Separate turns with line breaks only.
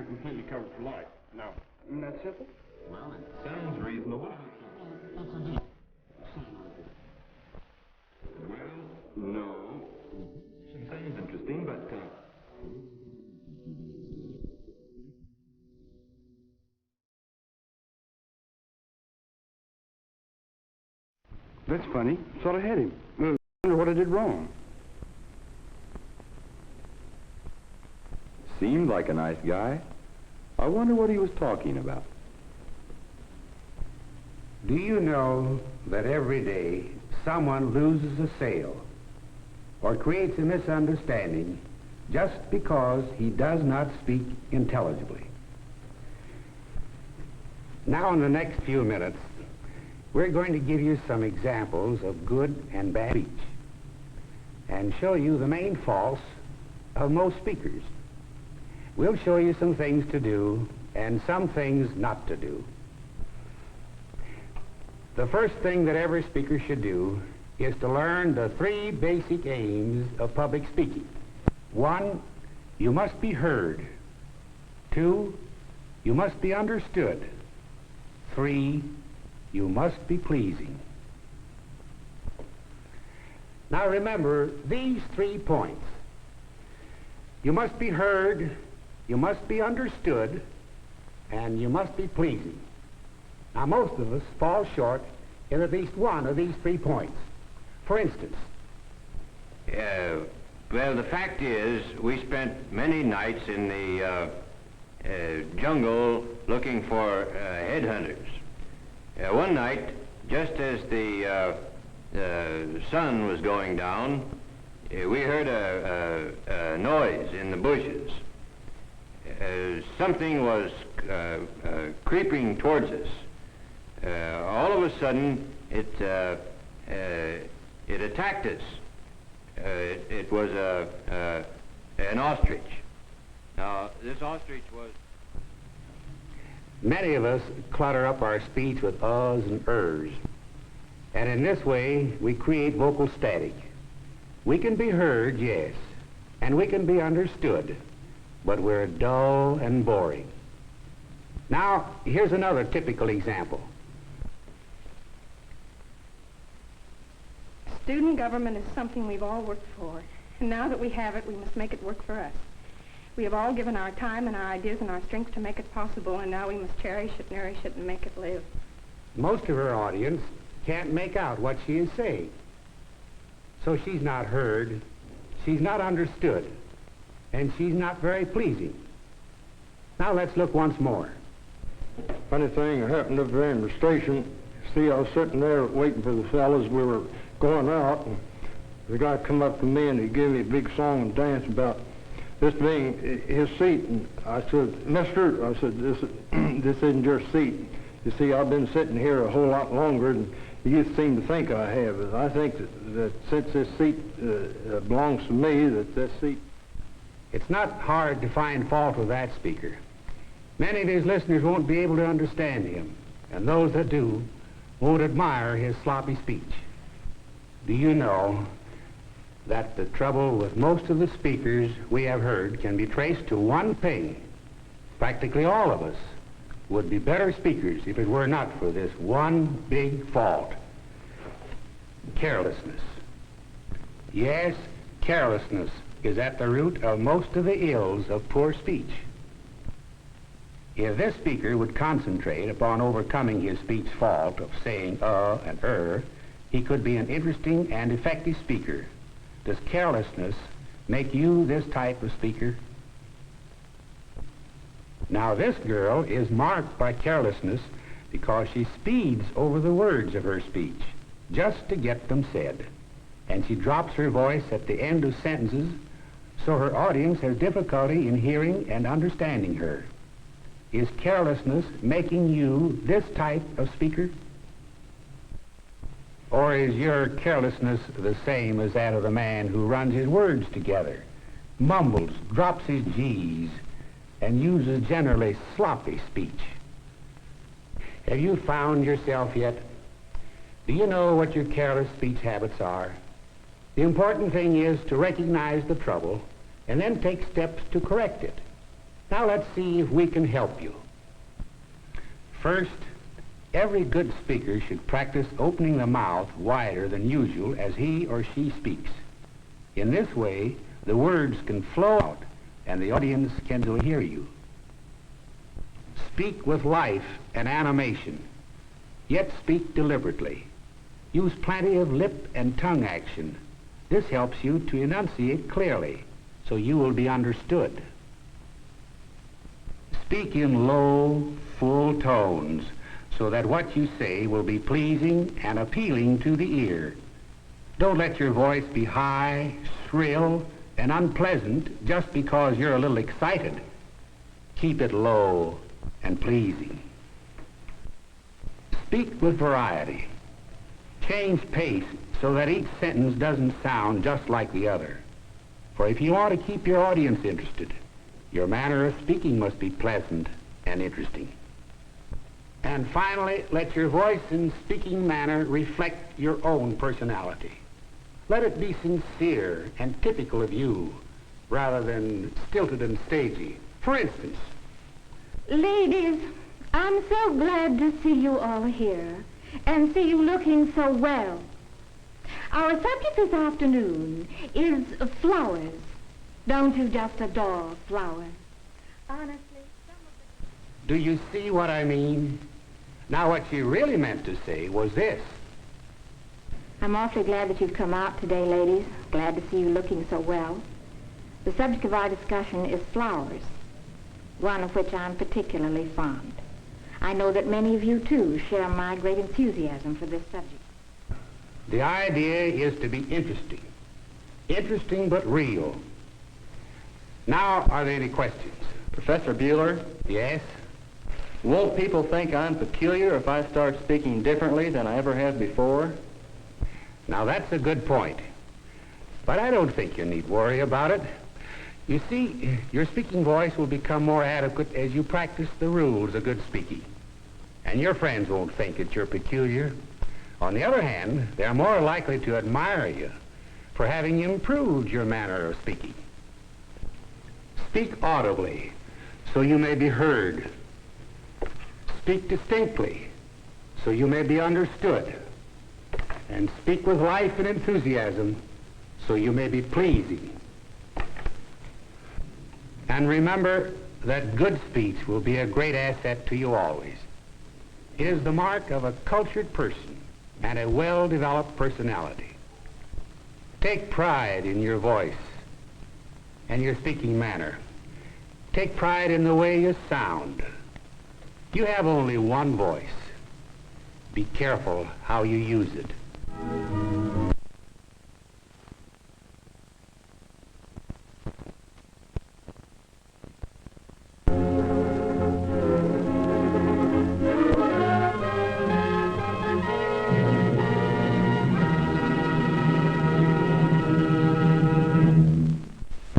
you're completely covered for life. Now, isn't that simple?
Well, it sounds reasonable. Well, no. It sounds interesting, but...
That's funny. Sort of had him. I wonder what I did wrong.
Seemed like a nice guy. I wonder what he was talking about.
Do you know that every day someone loses a sale or creates a misunderstanding just because he does not speak intelligibly? Now, in the next few minutes, we're going to give you some examples of good and bad speech and show you the main faults of most speakers. We'll show you some things to do and some things not to do. The first thing that every speaker should do is to learn the 3 basic aims of public speaking. 1, you must be heard. 2, you must be understood. 3, you must be pleasing. Now remember these 3 points. You must be heard, you must be understood, and you must be pleasing. Now most of us fall short in at least one of these 3 points. For instance,
well, the fact is, we spent many nights in the jungle looking for headhunters. One night, just as the sun was going down, we heard a noise in the bushes. Something was creeping towards us. All of a sudden, it attacked us. It was an ostrich. Now, this ostrich was...
Many of us clutter up our speech with uhs and ers, and in this way we create vocal static. We can be heard, yes, and we can be understood, but we're dull and boring. Now, here's another typical example.
Student government is something we've all worked for, and now that we have it, we must make it work for us. We have all given our time and our ideas and our strength to make it possible, and now we must cherish it, nourish it, and make it live.
Most of our audience can't make out what she is saying. So she's not heard, she's not understood, and she's not very pleasing. Now let's look once more.
Funny thing happened up there in the station. See, I was sitting there waiting for the fellas. We were going out, and the guy come up to me and he gave me a big song and dance about this being his seat. And I said, "Mister," I said, this isn't your seat. You see, I've been sitting here a whole lot longer than you seem to think I have. And I think that since this seat belongs to me, that this seat...
It's not hard to find fault with that speaker. Many of his listeners won't be able to understand him, and those that do won't admire his sloppy speech. Do you know that the trouble with most of the speakers we have heard can be traced to one thing? Practically all of us would be better speakers if it were not for this one big fault: carelessness. Yes, carelessness is at the root of most of the ills of poor speech. If this speaker would concentrate upon overcoming his speech fault of saying and he could be an interesting and effective speaker. Does carelessness make you this type of speaker? Now, this girl is marked by carelessness because she speeds over the words of her speech just to get them said, and she drops her voice at the end of sentences so her audience has difficulty in hearing and understanding her. Is carelessness making you this type of speaker? Or is your carelessness the same as that of the man who runs his words together, mumbles, drops his G's, and uses generally sloppy speech? Have you found yourself yet? Do you know what your careless speech habits are? The important thing is to recognize the trouble and then take steps to correct it. Now let's see if we can help you. First, every good speaker should practice opening the mouth wider than usual as he or she speaks. In this way, the words can flow out and the audience can hear you. Speak with life and animation, yet speak deliberately. Use plenty of lip and tongue action. This helps you to enunciate clearly, so you will be understood. Speak in low, full tones, so that what you say will be pleasing and appealing to the ear. Don't let your voice be high, shrill, and unpleasant just because you're a little excited. Keep it low and pleasing. Speak with variety. Change pace so that each sentence doesn't sound just like the other. For if you want to keep your audience interested, your manner of speaking must be pleasant and interesting. And finally, let your voice and speaking manner reflect your own personality. Let it be sincere and typical of you, rather than stilted and stagey. For instance,
ladies, I'm so glad to see you all here and see you looking so well. Our subject this afternoon is flowers. Don't you just adore flowers? Honestly,
do you see what I mean? Now, what she really meant to say was this.
I'm awfully glad that you've come out today, ladies. Glad to see you looking so well. The subject of our discussion is flowers, one of which I'm particularly fond. I know that many of you, too, share my great enthusiasm for this subject.
The idea is to be interesting. Interesting but real. Now, are there any questions?
Professor Bueller,
Yes?
won't people think I'm peculiar if I start speaking differently than I ever have before?
Now, that's a good point. But I don't think you need worry about it. You see, your speaking voice will become more adequate as you practice the rules of good speaking. And your friends won't think that you're peculiar. On the other hand, they're more likely to admire you for having improved your manner of speaking. Speak audibly, so you may be heard. Speak distinctly, so you may be understood. And speak with life and enthusiasm, so you may be pleasing. And remember that good speech will be a great asset to you always. It is the mark of a cultured person and a well-developed personality. Take pride in your voice and your speaking manner. Take pride in the way you sound. You have only one voice. Be careful how you use it.